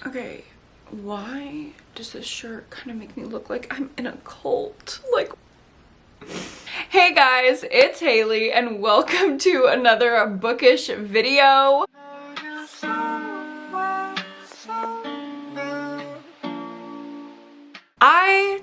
Okay, why does this shirt kind of make me look like I'm in a cult? Like, hey guys, it's Haley and welcome to another bookish video.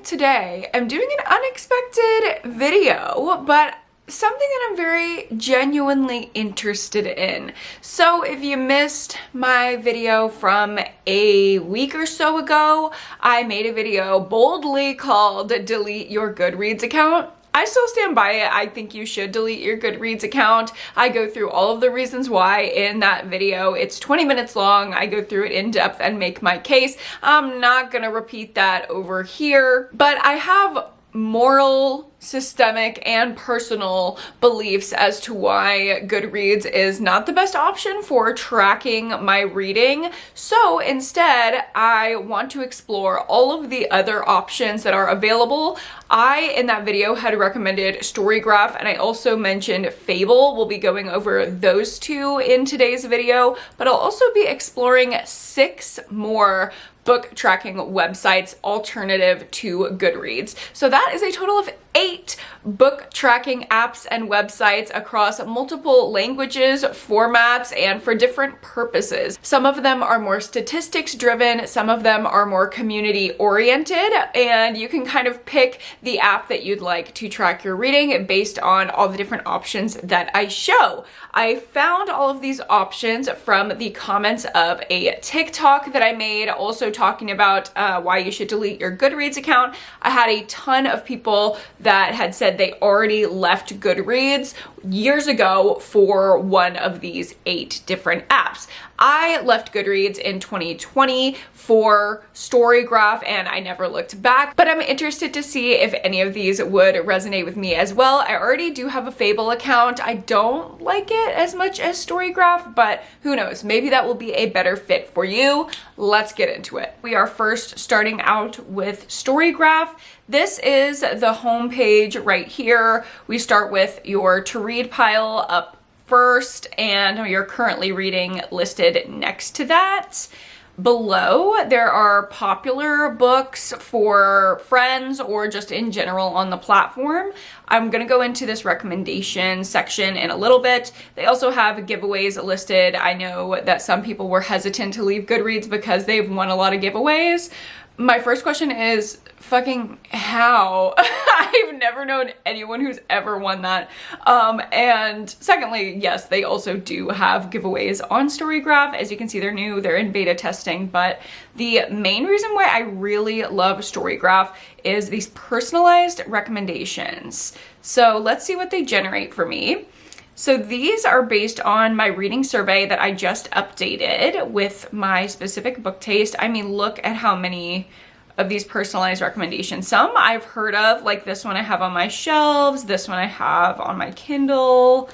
Today am doing an unexpected video, but something that I'm very genuinely interested in. So if you missed my video from a week or so ago, I made a video boldly called Delete Your Goodreads Account. I still stand by it. I think you should delete your Goodreads account. I go through all of the reasons why in that video. It's 20 minutes long. I go through it in depth and make my case. I'm not gonna repeat that over here, but I have moral, systemic, and personal beliefs as to why Goodreads is not the best option for tracking my reading. So instead, I want to explore all of the other options that are available. I, in that video, had recommended StoryGraph, and I also mentioned Fable. We'll be going over those two in today's video, but I'll also be exploring 6 more book tracking websites alternative to Goodreads. So that is a total of 8 book tracking apps and websites across multiple languages, formats, and for different purposes. Some of them are more statistics driven, some of them are more community oriented, and you can kind of pick the app that you'd like to track your reading based on all the different options that I show. I found all of these options from the comments of a TikTok that I made, also talking about why you should delete your Goodreads account. I had a ton of people that had said they already left Goodreads years ago for one of these 8 different apps. I left Goodreads in 2020 for StoryGraph and I never looked back, but I'm interested to see if any of these would resonate with me as well. I already do have a Fable account. I don't like it as much as StoryGraph, but who knows? Maybe that will be a better fit for you. Let's get into it. We are first starting out with StoryGraph. This is the home page right here. We start with your to read pile up first, and you're currently reading listed next to that. Below, there are popular books for friends or just in general on the platform. I'm gonna go into this recommendation section in a little bit. They also have giveaways listed. I know that some people were hesitant to leave Goodreads because they've won a lot of giveaways. My first question is, fucking how? I've never known anyone who's ever won that. And secondly, yes, they also do have giveaways on StoryGraph. As you can see, they're new, they're in beta testing, but the main reason why I really love StoryGraph is these personalized recommendations. So let's see what they generate for me. So these are based on my reading survey that I just updated with my specific book taste. I mean, look at how many of these personalized recommendations. Some I've heard of, like this one I have on my shelves, this one I have on my Kindle.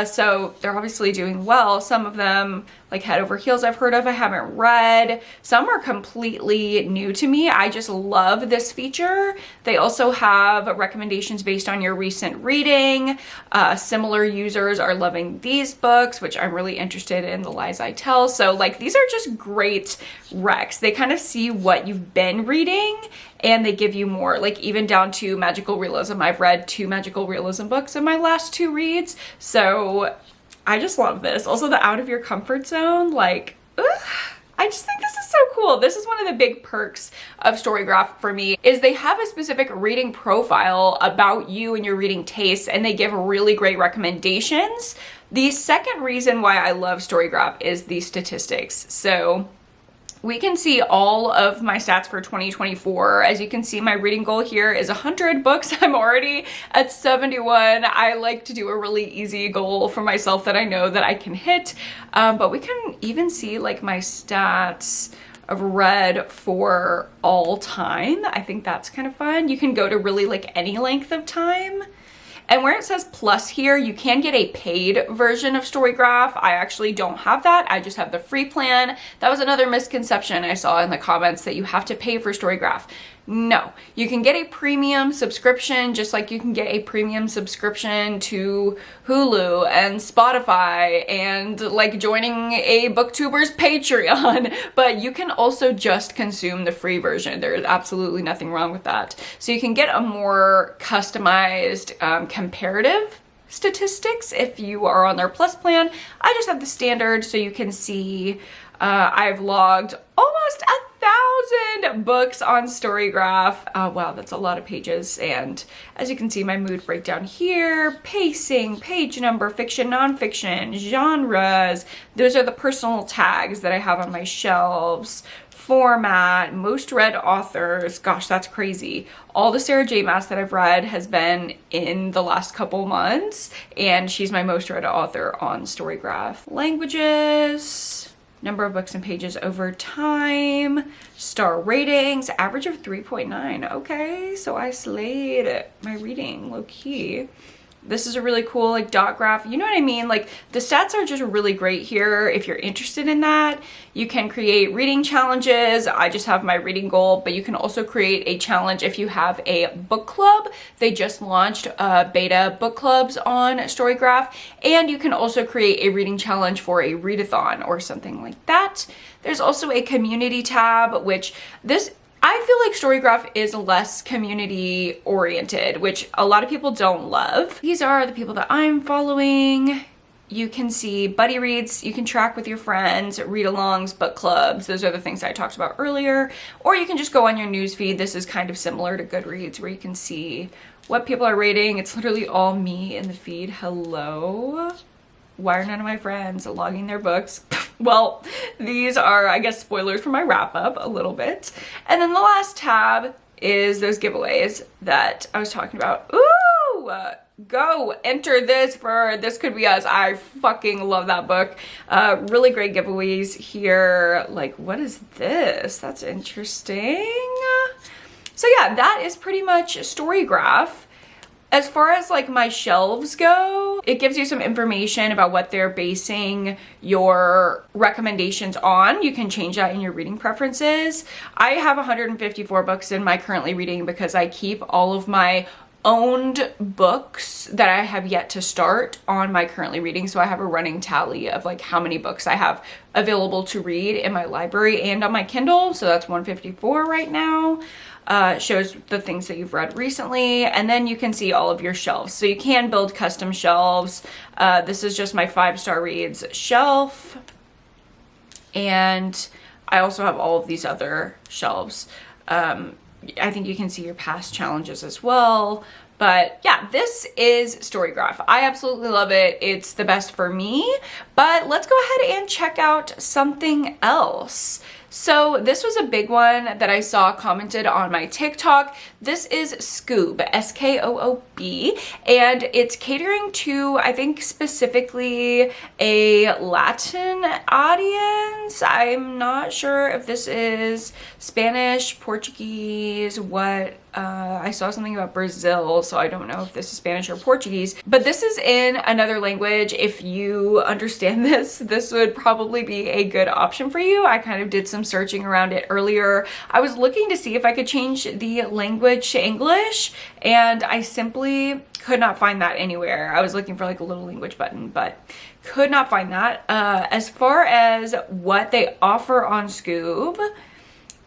So they're obviously doing well. Some of them, like Head Over Heels, I've heard of, I haven't read. Some are completely new to me. I just love this feature. They also have recommendations based on your recent reading. Similar users are loving these books, which I'm really interested in, The Lies I Tell. So like, these are just great recs. They kind of see what you've been reading and they give you more, like even down to magical realism. I've read 2 magical realism books in my last 2 reads. So I just love this. Also the out of your comfort zone, like, I just think this is so cool. This is one of the big perks of StoryGraph for me, is they have a specific reading profile about you and your reading tastes, and they give really great recommendations. The second reason why I love StoryGraph is the statistics. So we can see all of my stats for 2024. As you can see, my reading goal here is 100 books. I'm already at 71. I like to do a really easy goal for myself that I know that I can hit. But we can even see like my stats of read for all time. I think that's kind of fun. You can go to really like any length of time. And where it says plus here, you can get a paid version of StoryGraph. I actually don't have that. I just have the free plan. That was another misconception I saw in the comments, that you have to pay for StoryGraph. No, you can get a premium subscription just like you can get a premium subscription to Hulu and Spotify and like joining a booktuber's Patreon, but you can also just consume the free version. There's absolutely nothing wrong with that. So you can get a more customized comparative statistics if you are on their Plus plan. I just have the standard, so you can see I've logged almost 1,000 books on StoryGraph. Wow, that's a lot of pages. And as you can see, my mood breakdown here, pacing, page number, fiction, nonfiction, genres. Those are the personal tags that I have on my shelves. Format, most read authors. Gosh, that's crazy. All the Sarah J. Maas that I've read has been in the last couple months, and she's my most read author on StoryGraph. Languages, number of books and pages over time, star ratings, average of 3.9. Okay, so I slayed my reading, low key. This is a really cool like dot graph. You know what I mean? Like the stats are just really great here. If you're interested in that, you can create reading challenges. I just have my reading goal, but you can also create a challenge if you have a book club. They just launched beta book clubs on StoryGraph, and you can also create a reading challenge for a readathon or something like that. There's also a community tab, which I feel like StoryGraph is less community oriented, which a lot of people don't love. These are the people that I'm following. You can see buddy reads, you can track with your friends, read-alongs, book clubs. Those are the things I talked about earlier. Or you can just go on your newsfeed. This is kind of similar to Goodreads where you can see what people are rating. It's literally all me in the feed. Hello? Why are none of my friends logging their books? Well, these are, I guess, spoilers for my wrap up a little bit. And then the last tab is those giveaways that I was talking about. Ooh, go enter this for This Could Be Us. I fucking love that book. Really great giveaways here. Like, what is this? That's interesting. So yeah, that is pretty much StoryGraph. As far as like my shelves go, it gives you some information about what they're basing your recommendations on. You can change that in your reading preferences. I have 154 books in my currently reading because I keep all of my owned books that I have yet to start on my currently reading. So I have a running tally of like how many books I have available to read in my library and on my Kindle. So that's 154 right now. Shows the things that you've read recently, and then you can see all of your shelves. So you can build custom shelves. This is just my 5-star reads shelf, and I also have all of these other shelves. I think you can see your past challenges as well. But yeah, this is StoryGraph. I absolutely love it. It's the best for me. But let's go ahead and check out something else. So this was a big one that I saw commented on my TikTok. This is Skoob, S-K-O-O-B, and it's catering to, I think, specifically a Latin audience. I'm not sure if this is Spanish, Portuguese, what. I saw something about Brazil, so I don't know if this is Spanish or Portuguese, but this is in another language. If you understand this, this would probably be a good option for you. I kind of did some searching around it earlier. I was looking to see if I could change the language to English, and I simply could not find that anywhere. I was looking for like a little language button, but could not find that. As far as what they offer on Skoob,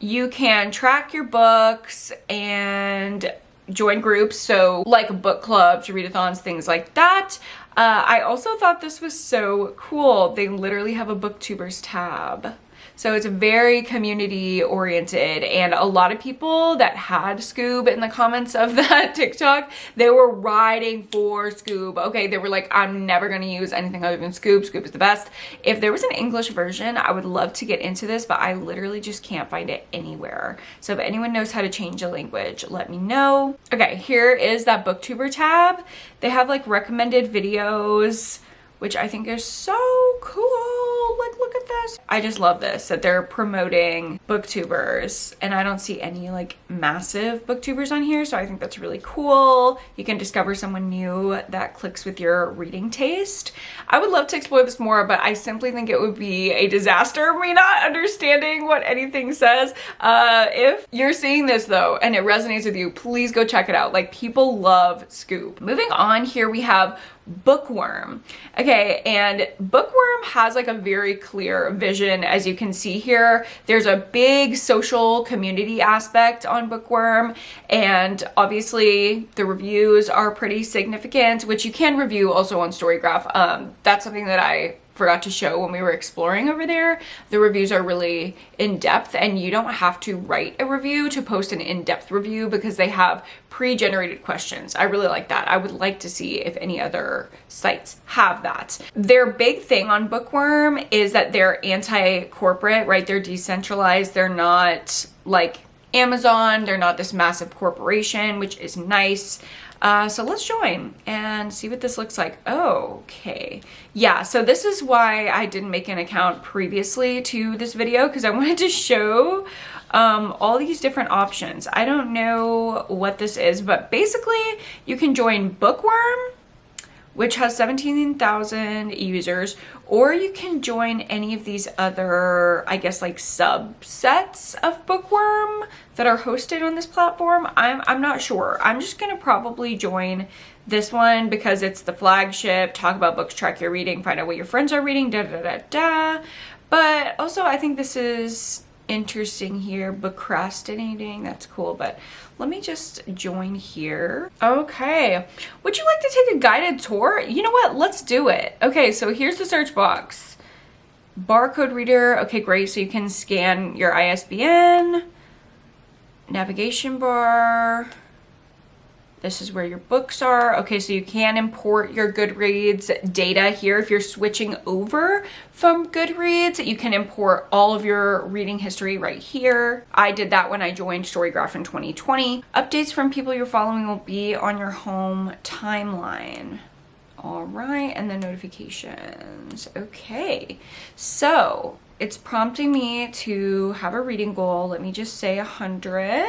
you can track your books and join groups, so like book clubs, readathons, things like that. I also thought this was so cool. They literally have a booktubers tab. So it's very community oriented, and a lot of people that had Skoob in the comments of that TikTok, they were riding for Skoob. Okay, they were like, I'm never gonna use anything other than Skoob. Skoob is the best. If there was an English version, I would love to get into this, but I literally just can't find it anywhere. So if anyone knows how to change a language, let me know. Okay, here is that booktuber tab. They have like recommended videos, which I think is so cool. Like, look at this. I just love this, that they're promoting booktubers, and I don't see any like massive booktubers on here, so I think that's really cool. You can discover someone new that clicks with your reading taste. I would love to explore this more, but I simply think it would be a disaster me not understanding what anything says. If you're seeing this though and it resonates with you, please go check it out. Like, people love Skoob. Moving on, here we have Bookworm. Okay, and Bookworm has like a very clear vision. As you can see here, there's a big social community aspect on Bookworm, and obviously the reviews are pretty significant, which you can review also on StoryGraph. That's something that I forgot to show when we were exploring over there. The reviews are really in-depth, and you don't have to write a review to post an in-depth review because they have pre-generated questions. I really like that. I would like to see if any other sites have that. Their big thing on Bookworm is that they're anti-corporate, right? They're decentralized. They're not like Amazon. They're not this massive corporation, which is nice. So let's join and see what this looks like. Okay. Yeah, so this is why I didn't make an account previously to this video, because I wanted to show all these different options. I don't know what this is, but basically you can join Bookworm, which has 17,000 users, or you can join any of these other, I guess, like subsets of Bookworm that are hosted on this platform. I'm not sure. I'm just gonna probably join this one because it's the flagship. Talk about books, track your reading, find out what your friends are reading, da da da da. But also I think this is interesting here. Procrastinating, that's cool, but let me just join here. Okay, would you like to take a guided tour? You know what, let's do it. Okay, so here's the search box. Barcode reader, okay, great. So you can scan your ISBN, navigation bar. This is where your books are. Okay, so you can import your Goodreads data here. If you're switching over from Goodreads, you can import all of your reading history right here. I did that when I joined StoryGraph in 2020. Updates from people you're following will be on your home timeline. All right, and the notifications. Okay, so it's prompting me to have a reading goal. Let me just say 100.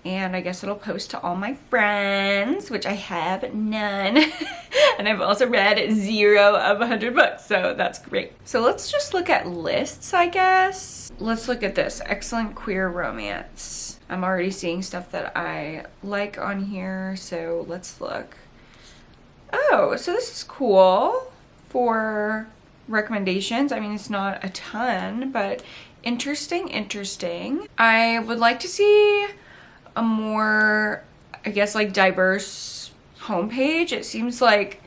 And I guess it'll post to all my friends, which I have none. And I've also read 0 of 100 books, so that's great. So let's just look at lists, I guess. Let's look at this, excellent queer romance. I'm already seeing stuff that I like on here, so let's look. Oh, so this is cool for recommendations. I mean, it's not a ton, but interesting. I would like to see a more, I guess, like diverse homepage. It seems like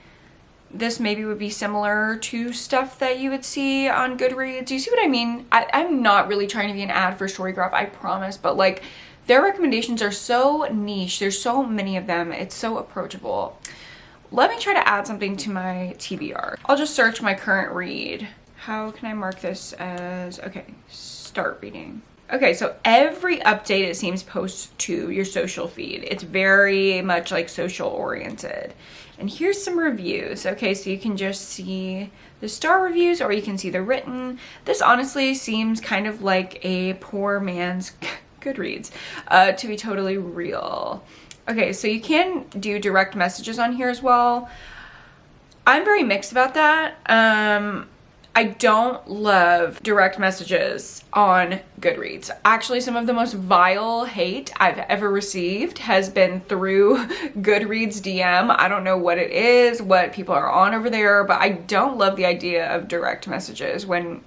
this maybe would be similar to stuff that you would see on Goodreads. Do you see what I mean? I'm not really trying to be an ad for StoryGraph, I promise, but like their recommendations are so niche. There's so many of them. It's so approachable. Let me try to add something to my TBR. I'll just search my current read. How can I mark this as, okay, start reading. Okay, so every update, it seems, posts to your social feed. It's very much like social oriented. And here's some reviews. Okay, so you can just see the star reviews or you can see the written. This honestly seems kind of like a poor man's Goodreads, to be totally real. Okay, so you can do direct messages on here as well. I'm very mixed about that. I don't love direct messages on Goodreads. Actually, some of the most vile hate I've ever received has been through Goodreads DM. I don't know what it is, what people are on over there, but I don't love the idea of direct messages when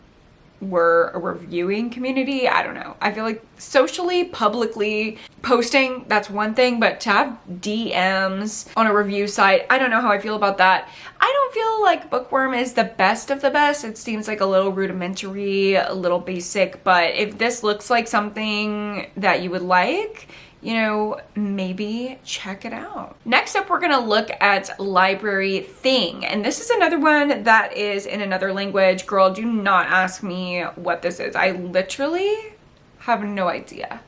we're a reviewing community. I don't know. I feel like socially, publicly posting, that's one thing, but to have DMs on a review site, I don't know how I feel about that. I don't feel like Bookworm is the best of the best. It seems like a little rudimentary, a little basic, but if this looks like something that you would like, you know, maybe check it out. Next up, we're gonna look at LibraryThing. And this is another one that is in another language. Girl, do not ask me what this is. I literally have no idea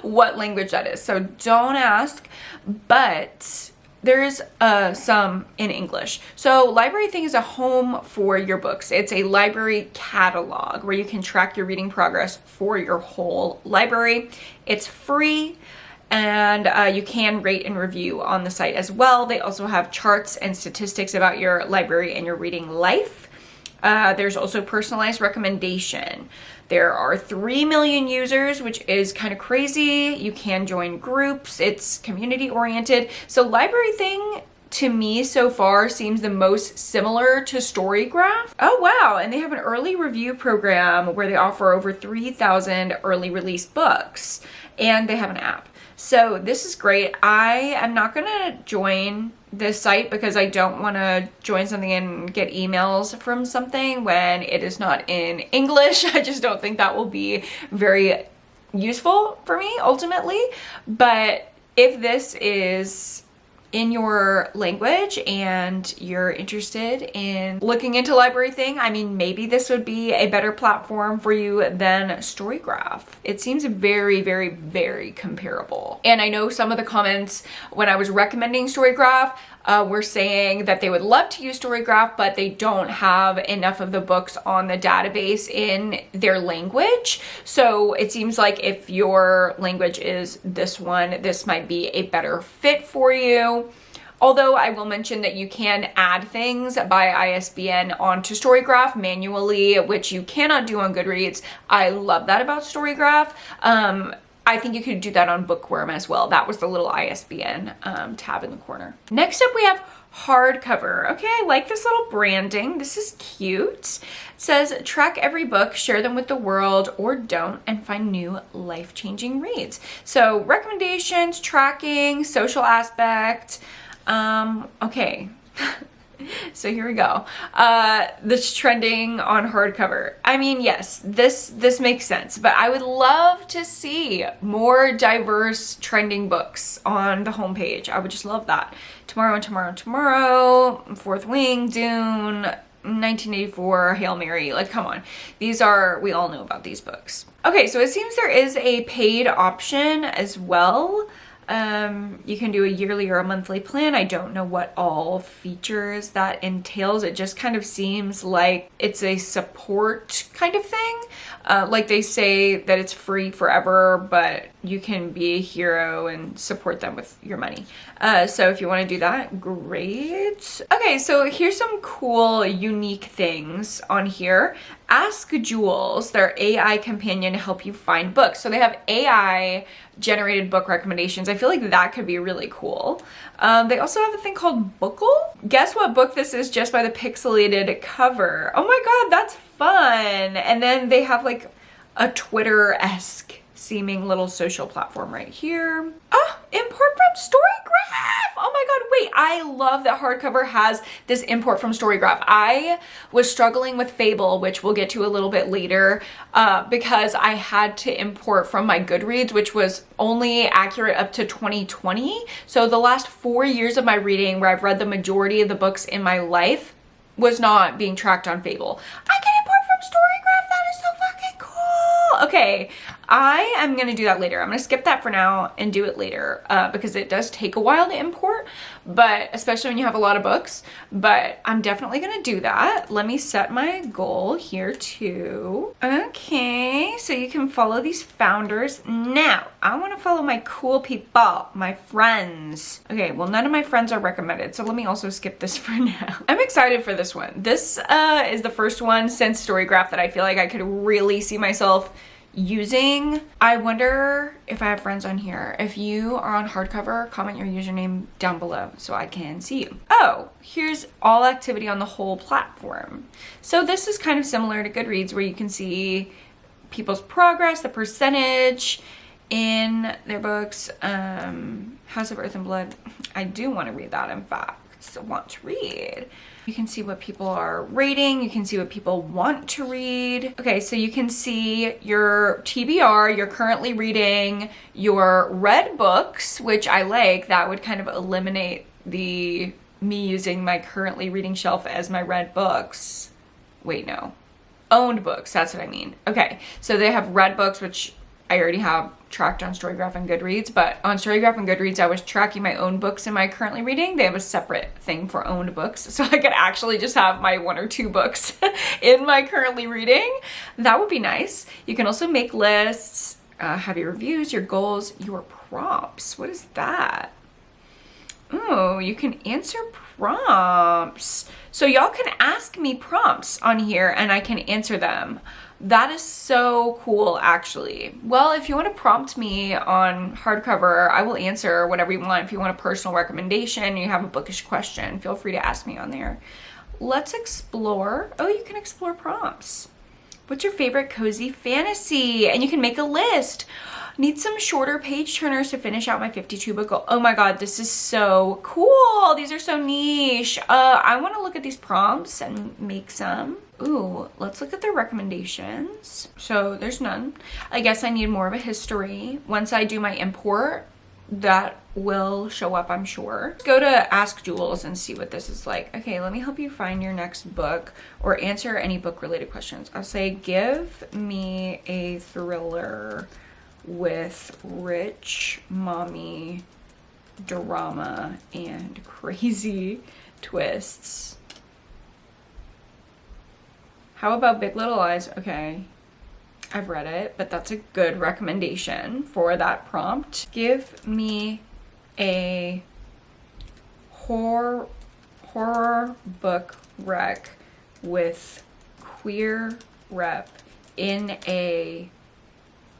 what language that is. So don't ask, but there's some in English. So LibraryThing is a home for your books. It's a library catalog where you can track your reading progress for your whole library. It's free, and you can rate and review on the site as well. They also have charts and statistics about your library and your reading life. There's also personalized recommendation. There are 3 million users, which is kind of crazy. You can join groups. It's community oriented. So LibraryThing to me so far seems the most similar to StoryGraph. Oh wow, and they have an early review program where they offer over 3,000 early release books, and they have an app. So this is great. I am not gonna join this site because I don't want to join something and get emails from something when it is not in English. I just don't think that will be very useful for me ultimately. But if this is in your language and you're interested in looking into LibraryThing, I mean, maybe this would be a better platform for you than StoryGraph. It seems very, very, very comparable. And I know some of the comments when I was recommending StoryGraph were saying that they would love to use StoryGraph, but they don't have enough of the books on the database in their language. So it seems like if your language is this one, this might be a better fit for you. Although I will mention that you can add things by ISBN onto StoryGraph manually, which you cannot do on Goodreads. I love that about StoryGraph. I think you could do that on Bookworm as well. That was the little ISBN tab in the corner. Next up, we have Hardcover. Okay, I like this little branding. This is cute. It says, track every book, share them with the world, or don't, and find new life-changing reads. So recommendations, tracking, social aspect. Okay. So here we go. This trending on hardcover. I mean, yes, this makes sense, but I would love to see more diverse trending books on the homepage. I would just love that. Tomorrow and Tomorrow and Tomorrow, Fourth Wing, Dune, 1984, Hail Mary. Like, come on. These are, we all know about these books. Okay, so it seems there is a paid option as well. You can do a yearly or a monthly plan. I don't know what all features that entails. It just kind of seems like it's a support kind of thing. Like they say that it's free forever, but you can be a hero and support them with your money. So if you want to do that, great. Okay, so here's some cool, unique things on here. Ask Jules, their AI companion, to help you find books. So they have AI generated book recommendations. I feel like that could be really cool. They also have a thing called Bookle. Guess what book this is just by the pixelated cover. Oh my god, that's fun. And then they have like a Twitter-esque seeming little social platform right here. Oh, import from StoryGraph. Oh my god, wait, I love that hardcover has this import from StoryGraph. I was struggling with Fable, which we'll get to a little bit later, because I had to import from my Goodreads, which was only accurate up to 2020. So the last 4 years of my reading, where I've read the majority of the books in my life, was not being tracked on Fable. I can import from StoryGraph. That is so fucking cool. Okay, I am going to do that later. I'm going to skip that for now and do it later because it does take a while to import, but especially when you have a lot of books, but I'm definitely going to do that. Let me set my goal here too. Okay, so you can follow these founders. Now, I want to follow my cool people, my friends. Okay, well, none of my friends are recommended, so let me also skip this for now. I'm excited for this one. This is the first one since StoryGraph that I feel like I could really see myself using. I wonder if I have friends on here. If you are on hardcover, comment your username down below so I can see you. Oh, here's all activity on the whole platform. So this is kind of similar to Goodreads, where you can see people's progress, the percentage in their books. House of Earth and Blood. I do want to read that, in fact. I want to read. You can see what people are rating. You can see what people want to read. Okay, so you can see your TBR, you're currently reading, your read books, which I like. That would kind of eliminate me using my currently reading shelf as my read books. Wait, no. Owned books, that's what I mean. Okay, so they have read books, which I already have tracked on StoryGraph and Goodreads, but on StoryGraph and Goodreads, I was tracking my own books am I currently reading. They have a separate thing for owned books, so I could actually just have my 1 or 2 books in my currently reading. That would be nice. You can also make lists, have your reviews, your goals, your prompts. What is that? Oh, you can answer prompts. So y'all can ask me prompts on here and I can answer them. That is so cool, actually. Well, if you want to prompt me on hardcover, I will answer whatever you want. If you want a personal recommendation, you have a bookish question, feel free to ask me on there. Let's explore. Oh, you can explore prompts. What's your favorite cozy fantasy? And you can make a list. Need some shorter page turners to finish out my 52 book goal. Oh my god, this is so cool. These are so niche. I want to look at these prompts and make some. Ooh, let's look at their recommendations. So there's none. I guess I need more of a history. Once I do my import, that will show up, I'm sure. Let's go to Ask Jules and see what this is like. Okay, let me help you find your next book or answer any book related questions. I'll say, give me a thriller with rich mommy drama and crazy twists. How about Big Little Lies? Okay, I've read it, but that's a good recommendation for that prompt. Give me a horror book rec with queer rep in a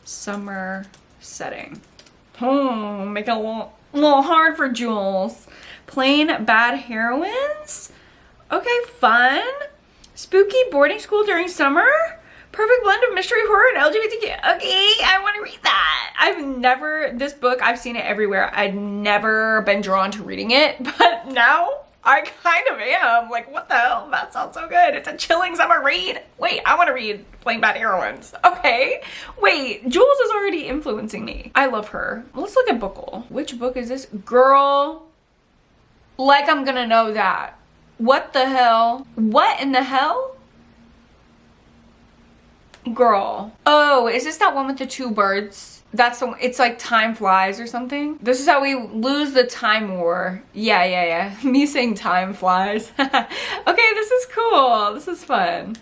summer setting. Make it a little hard for Jules. Plain bad heroines? Okay, fun. Spooky boarding school during summer? Perfect blend of mystery, horror, and LGBTQ. Okay, I want to read that. This book, I've seen it everywhere. I'd never been drawn to reading it, but now I kind of am. Like, what the hell? That sounds so good. It's a chilling summer read. Wait, I want to read Plain Bad Heroines. Okay. Wait, Jules is already influencing me. I love her. Let's look at Bookle. Which book is this? Girl, like I'm gonna know that. What the hell? What in the hell? Girl. Oh, is this that one with the 2 birds? That's the one. It's like Time Flies or something. This is how we lose the time war. Yeah. Me saying time flies. Okay, this is cool. This is fun.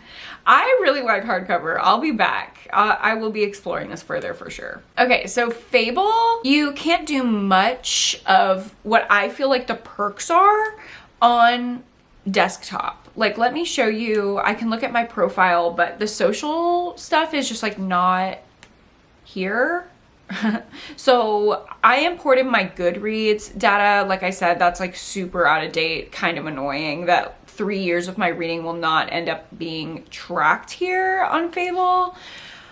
I really like hardcover. I'll be back. I will be exploring this further for sure. Okay, so Fable, you can't do much of what I feel like the perks are on desktop. Like, let me show you. I can look at my profile, but the social stuff is just like not here. So I imported my Goodreads data. Like I said, that's like super out of date, kind of annoying that 3 years of my reading will not end up being tracked here on Fable.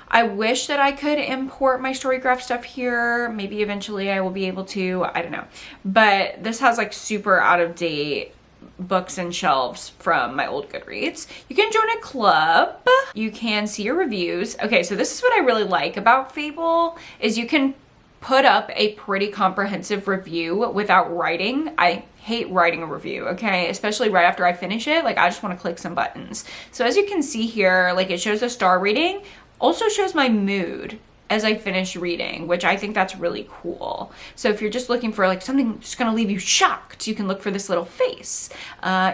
I wish that I could import my StoryGraph stuff here. Maybe eventually I will be able to, I don't know. But this has like super out of date books and shelves from my old Goodreads. You can join a club. You can see your reviews. Okay, so this is what I really like about Fable is you can put up a pretty comprehensive review without writing. I hate writing a review, okay? Especially right after I finish it. Like, I just want to click some buttons. So as you can see here, like, it shows a star rating, also shows my mood as I finish reading, which I think that's really cool. So if you're just looking for like something just gonna leave you shocked, you can look for this little face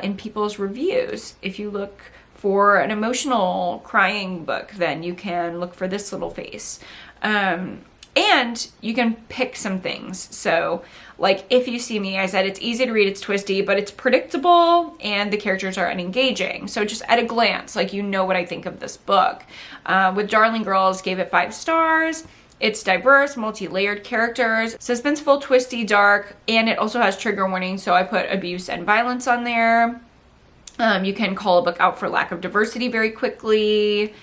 in people's reviews. If you look for an emotional crying book, then you can look for this little face. And you can pick some things. So like if you see me, I said it's easy to read, it's twisty, but it's predictable and the characters are engaging. So just at a glance, like you know what I think of this book. With Darling Girls, gave it 5 stars. It's diverse, multi-layered characters, suspenseful, twisty, dark, and it also has trigger warnings. So I put abuse and violence on there. You can call a book out for lack of diversity very quickly.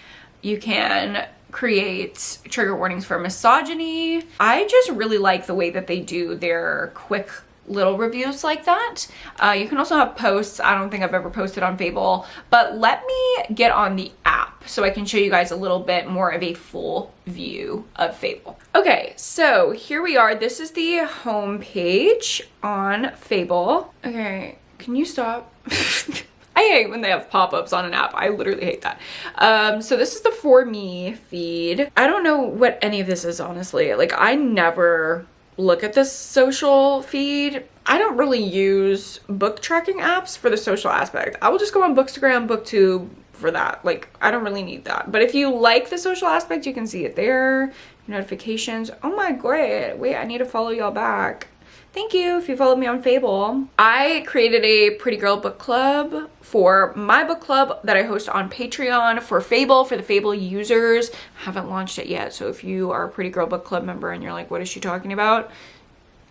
You can create trigger warnings for misogyny. I just really like the way that they do their quick little reviews like that. You can also have posts. I don't think I've ever posted on Fable, but let me get on the app so I can show you guys a little bit more of a full view of Fable. Okay, so here we are. This is the home page on Fable. Okay, can you stop? I hate when they have pop-ups on an app. I literally hate that. So this is the For Me feed. I don't know what any of this is, honestly. Like, I never look at this social feed. I don't really use book tracking apps for the social aspect. I will just go on Bookstagram, BookTube for that. Like, I don't really need that. But if you like the social aspect, you can see it there. Notifications. Oh my god. Wait, I need to follow y'all back. Thank you if you followed me on Fable. I created a Pretty Girl book club for my book club that I host on Patreon for Fable, for the Fable users. Haven't launched it yet, so if you are a Pretty Girl book club member and you're like, what is she talking about?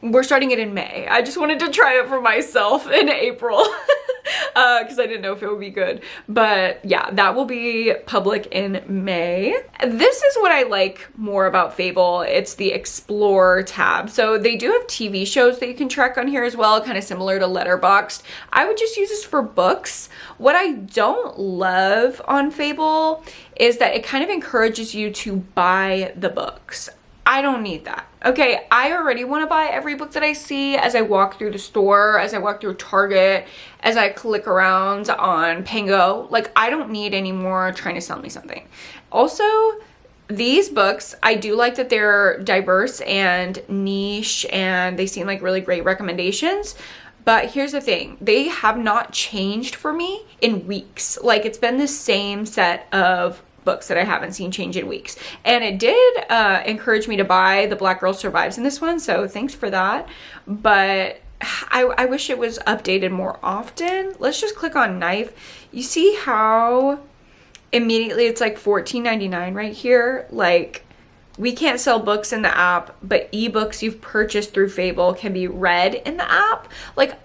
We're starting it in May. I just wanted to try it for myself in April because I didn't know if it would be good. But yeah, that will be public in May. This is what I like more about Fable. It's the Explore tab. So they do have TV shows that you can track on here as well, kind of similar to Letterboxd. I would just use this for books. What I don't love on Fable is that it kind of encourages you to buy the books. I don't need that. Okay, I already want to buy every book that I see as I walk through the store, as I walk through Target, as I click around on Pango. Like, I don't need any more trying to sell me something. Also, these books, I do like that they're diverse and niche and they seem like really great recommendations. But here's the thing, they have not changed for me in weeks. Like, it's been the same set of books that I haven't seen change in weeks. And it did encourage me to buy The Black Girl Survives in this one, so thanks for that. But I wish it was updated more often. Let's just click on Knife. You see how immediately it's like $14.99 right here? Like, we can't sell books in the app, but ebooks you've purchased through Fable can be read in the app. Like,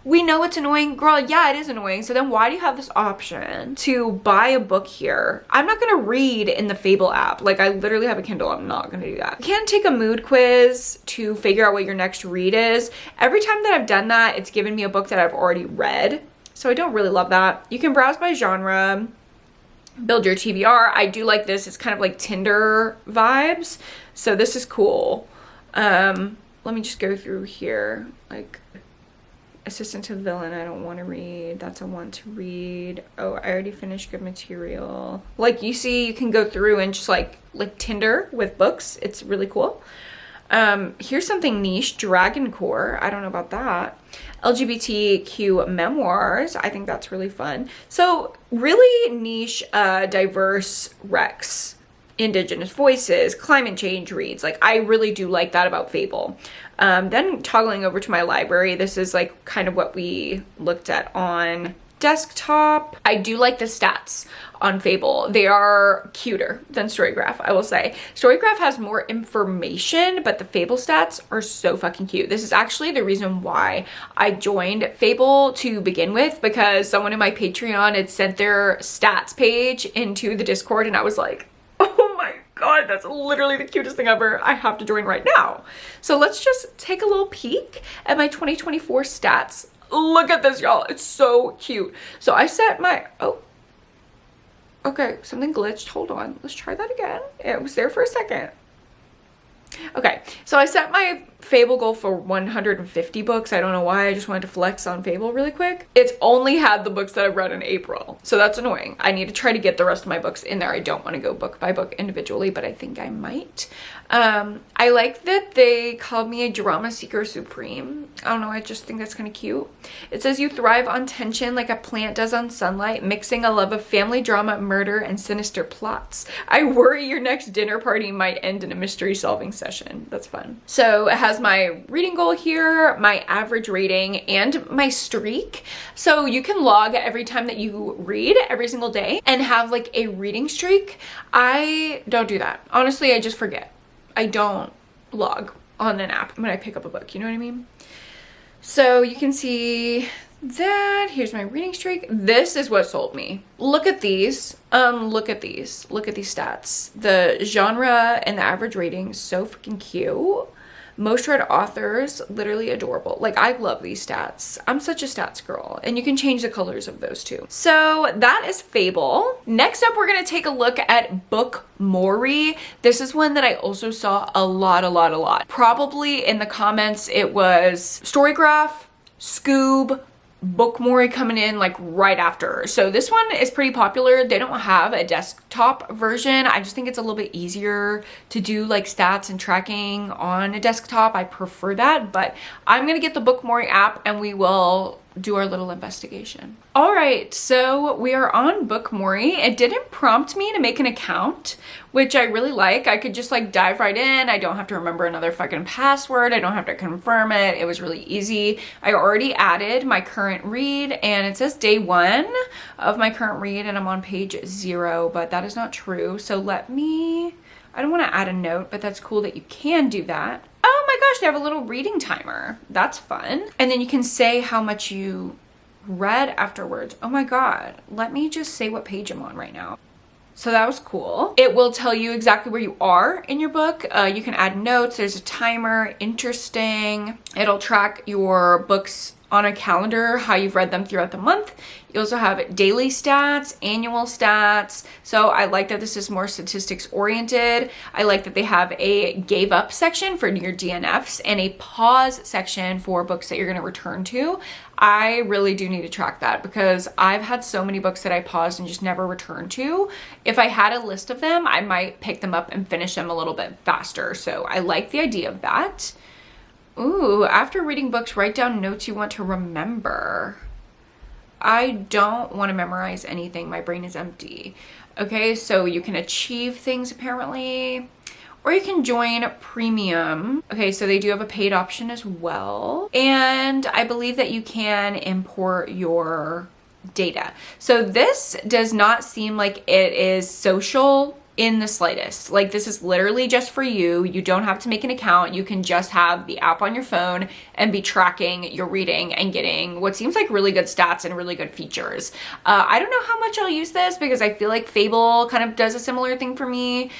we know it's annoying. Girl, yeah, it is annoying. So then why do you have this option to buy a book here? I'm not going to read in the Fable app. Like, I literally have a Kindle. I'm not going to do that. You can take a mood quiz to figure out what your next read is. Every time that I've done that, it's given me a book that I've already read. So I don't really love that. You can browse by genre. Build your TBR. I do like this. It's kind of like Tinder vibes. So this is cool. Let me just go through here. Like, Assistant to the Villain, I don't want to read. That's a want to read. Oh, I already finished Good Material. Like, you see, you can go through and just like Tinder with books. It's really cool. Here's something niche, Dragon Core. I don't know about that. LGBTQ memoirs. I think that's really fun. So really niche, diverse recs, Indigenous voices, climate change reads. Like, I really do like that about Fable. Then toggling over to my library, this is like kind of what we looked at on desktop. I do like the stats on Fable. They are cuter than StoryGraph, I will say. StoryGraph has more information, but the Fable stats are so fucking cute. This is actually the reason why I joined Fable to begin with, because someone in my Patreon had sent their stats page into the Discord and I was like, oh my god, that's literally the cutest thing ever. I have to join right now. So let's just take a little peek at my 2024 stats. Look at this, y'all. It's so cute. So I set my, oh, okay, something glitched. Hold on. Let's try that again. It was there for a second. Okay, so I set my Fable goal for 150 books. I don't know why. I just wanted to flex on Fable really quick. It's only had the books that I've read in April, so that's annoying. I need to try to get the rest of my books in there. I don't want to go book by book individually, but I think I might. I like that they called me a drama seeker supreme. I don't know, I just think that's kind of cute. It says you thrive on tension like a plant does on sunlight, mixing a love of family drama, murder, and sinister plots. I worry your next dinner party might end in a mystery solving session. That's fun. So it has my reading goal here, my average rating, and my streak. So you can log every time that you read every single day and have like a reading streak. I don't do that. Honestly, I just forget. I don't log on an app when I pick up a book, you know what I mean? So you can see that. Here's my reading streak. This is what sold me. Look at these. Look at these stats. The genre and the average rating, so freaking cute. Most read authors, literally adorable. Like, I love these stats. I'm such a stats girl. And you can change the colors of those too. So that is Fable. Next up, we're gonna take a look at bookmory. This is one that I also saw a lot. Probably in the comments, it was StoryGraph, Skoob, bookmory coming in like right after. So this one is pretty popular. They don't have a desktop version. I just think it's a little bit easier to do like stats and tracking on a desktop. I prefer that, but I'm gonna get the bookmory app and we will do our little investigation. All right, so we are on bookmory. It didn't prompt me to make an account, which I really like. I could just like dive right in. I don't have to remember another fucking password. I don't have to confirm it. It was really easy. I already added my current read and it says day 1 of my current read and I'm on page 0, but that is not true. So I don't want to add a note, but that's cool that you can do that. Oh my gosh, they have a little reading timer. That's fun. And then you can say how much you read afterwards. Oh my God, let me just say what page I'm on right now. So that was cool. It will tell you exactly where you are in your book. You can add notes. There's a timer. Interesting. It'll track your books on a calendar, how you've read them throughout the month. You also have daily stats, annual stats. So I like that this is more statistics oriented. I like that they have a gave up section for your DNFs and a pause section for books that you're going to return to. I really do need to track that because I've had so many books that I paused and just never returned to. If I had a list of them, I might pick them up and finish them a little bit faster. So I like the idea of that. Ooh, after reading books, write down notes you want to remember. I don't want to memorize anything. My brain is empty. Okay, so you can achieve things apparently, or you can join premium. Okay, so they do have a paid option as well. And I believe that you can import your data. So this does not seem like it is social in the slightest. Like this is literally just for you. You don't have to make an account. You can just have the app on your phone and be tracking your reading and getting what seems like really good stats and really good features. I don't know how much I'll use this because I feel like Fable kind of does a similar thing for me.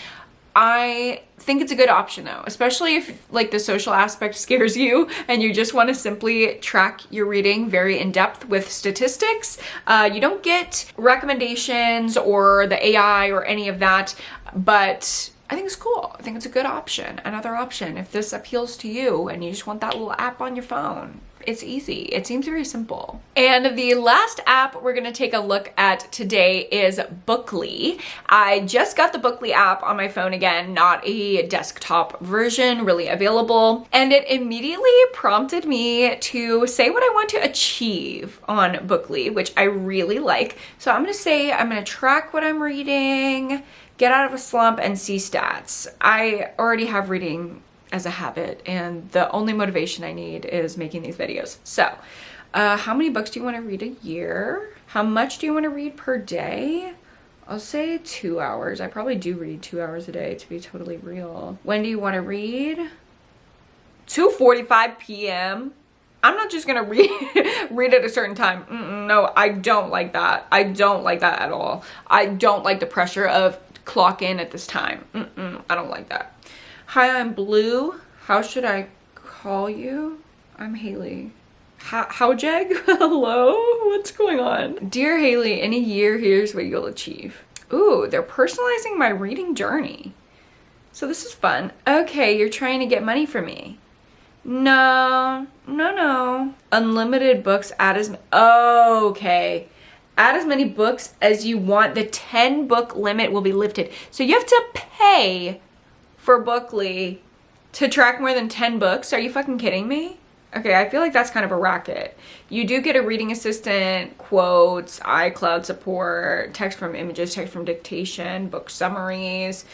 I think it's a good option though, especially if like the social aspect scares you and you just want to simply track your reading very in depth with statistics. You don't get recommendations or the AI or any of that, but I think it's cool. I think it's a good option, another option if this appeals to you and you just want that little app on your phone. It's easy. It seems very simple. And the last app we're going to take a look at today is Bookly. I just got the Bookly app on my phone again, not a desktop version, really available. And it immediately prompted me to say what I want to achieve on Bookly, which I really like. So I'm going to say I'm going to track what I'm reading, get out of a slump, and see stats. I already have reading as a habit and the only motivation I need is making these videos. So how many books do you want to read a year? How much do you want to read per day? I'll say 2 hours. I probably do read 2 hours a day to be totally real. When do you want to read? 2:45 p.m. I'm not just gonna read at a certain time. No, I don't like that. I don't like that at all. I don't like the pressure of clock in at this time. I don't like that. Hi, I'm Blue. How should I call you? I'm Haley. How Jag? Hello? What's going on? Dear Haley, in a year, here's what you'll achieve. Ooh, they're personalizing my reading journey. So this is fun. Okay, you're trying to get money from me. No. Unlimited books, okay. Add as many books as you want. The 10 book limit will be lifted. So you have to pay for Bookly to track more than 10 books. Are you fucking kidding me? Okay, I feel like that's kind of a racket. You do get a reading assistant, quotes, iCloud support, text from images, text from dictation, book summaries.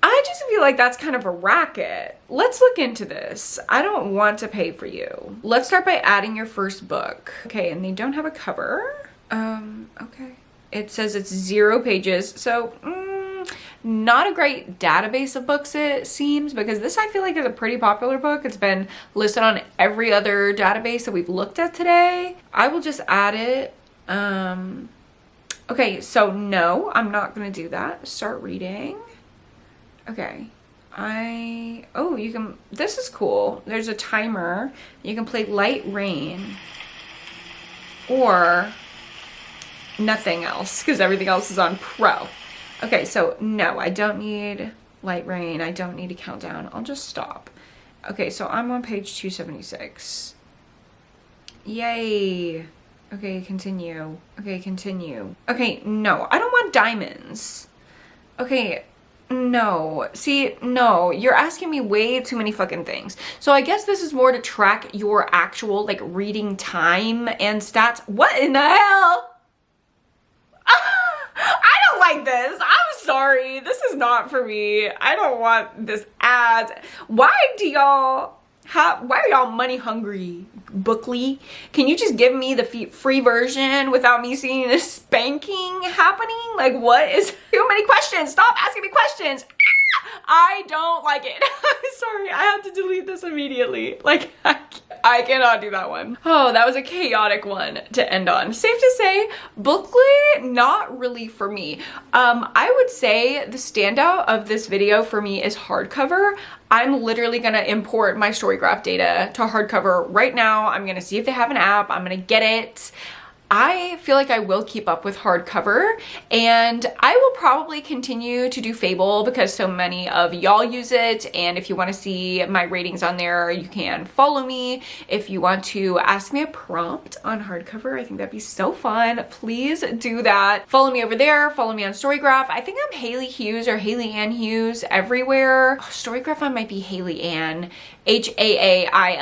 I just feel like that's kind of a racket. Let's look into this. I don't want to pay for you. Let's start by adding your first book. Okay, and they don't have a cover. Okay. It says it's 0 pages, so not a great database of books it seems, because this I feel like is a pretty popular book. It's been listed on every other database that we've looked at today. I will just add it. Okay, so no, I'm not gonna do that. Start reading. Okay. You can, this is cool. There's a timer. You can play Light Rain or nothing else because everything else is on Pro. Okay, so no, I don't need Light Rain. I don't need a countdown. I'll just stop. Okay, so I'm on page 276. Yay. Okay, continue. Okay, continue. Okay, no, I don't want diamonds. Okay, no. See, no, you're asking me way too many fucking things. So I guess this is more to track your actual, like, reading time and stats. What in the hell? I don't like this. I'm sorry. This is not for me. I don't want this ad. Why are y'all money hungry, Bookly? Can you just give me the free version without me seeing this spanking happening? Like, what is too many questions? Stop asking me questions. I don't like it. I'm sorry, I have to delete this immediately. Like, I cannot do that one. Oh, that was a chaotic one to end on. Safe to say, Bookly, not really for me. I would say the standout of this video for me is hardcover. I'm literally gonna import my StoryGraph data to hardcover right now. I'm gonna see if they have an app. I'm gonna get it. I feel like I will keep up with hardcover, and I will probably continue to do Fable because so many of y'all use it. And if you want to see my ratings on there, you can follow me. If you want to ask me a prompt on hardcover, I think that'd be so fun. Please do that. Follow me over there. Follow me on StoryGraph. I think I'm Hailey Hughes or Hailey Ann Hughes everywhere. Oh, StoryGraph, I might be Hailey Ann. HAAILEYAANN,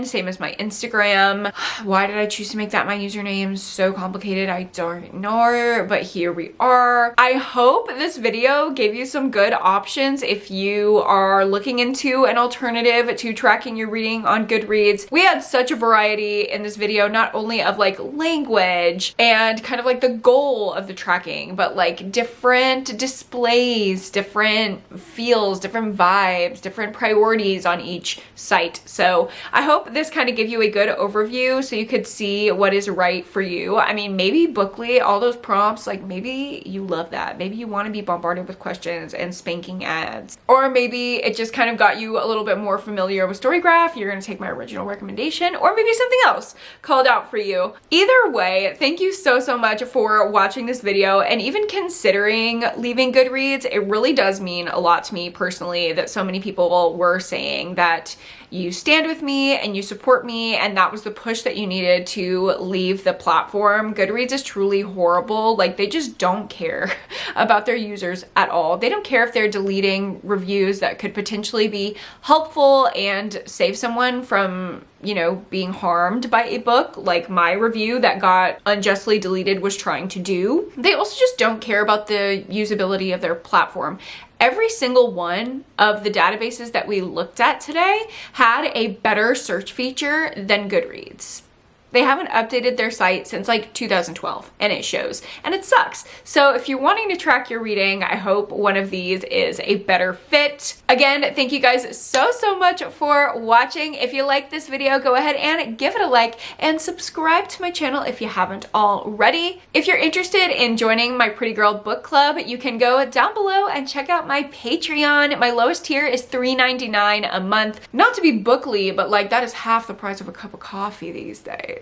same as my Instagram. Why did I choose to make that my username? So complicated, I don't know, but here we are. I hope this video gave you some good options if you are looking into an alternative to tracking your reading on Goodreads. We had such a variety in this video, not only of like language and kind of like the goal of the tracking, but like different displays, different feels, different vibes, different priorities on each site. So I hope this kind of gave you a good overview so you could see what is right for you. I mean, maybe Bookly, all those prompts, like maybe you love that. Maybe you want to be bombarded with questions and spanking ads. Or maybe it just kind of got you a little bit more familiar with StoryGraph. You're going to take my original recommendation, or maybe something else called out for you. Either way, thank you so much for watching this video and even considering leaving Goodreads. It really does mean a lot to me personally that so many people were saying that you stand with me and you support me, and that was the push that you needed to leave the platform. Goodreads is truly horrible. Like, they just don't care about their users at all. They don't care if they're deleting reviews that could potentially be helpful and save someone from, you know, being harmed by a book like my review that got unjustly deleted was trying to do. They also just don't care about the usability of their platform. Every single one of the databases that we looked at today had a better search feature than Goodreads. They haven't updated their site since like 2012, and it shows, and it sucks. So if you're wanting to track your reading, I hope one of these is a better fit. Again, thank you guys so much for watching. If you like this video, go ahead and give it a like and subscribe to my channel if you haven't already. If you're interested in joining my Pretty Girl Book Club, you can go down below and check out my Patreon. My lowest tier is $3.99 a month. Not to be bookly, but like that is half the price of a cup of coffee these days.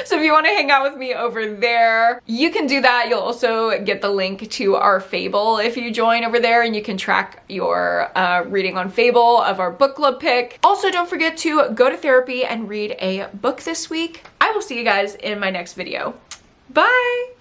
So if you want to hang out with me over there, you can do that. You'll also get the link to our Fable if you join over there, and you can track your reading on Fable of our book club pick. Also, don't forget to go to therapy and read a book this week. I will see you guys in my next video. Bye!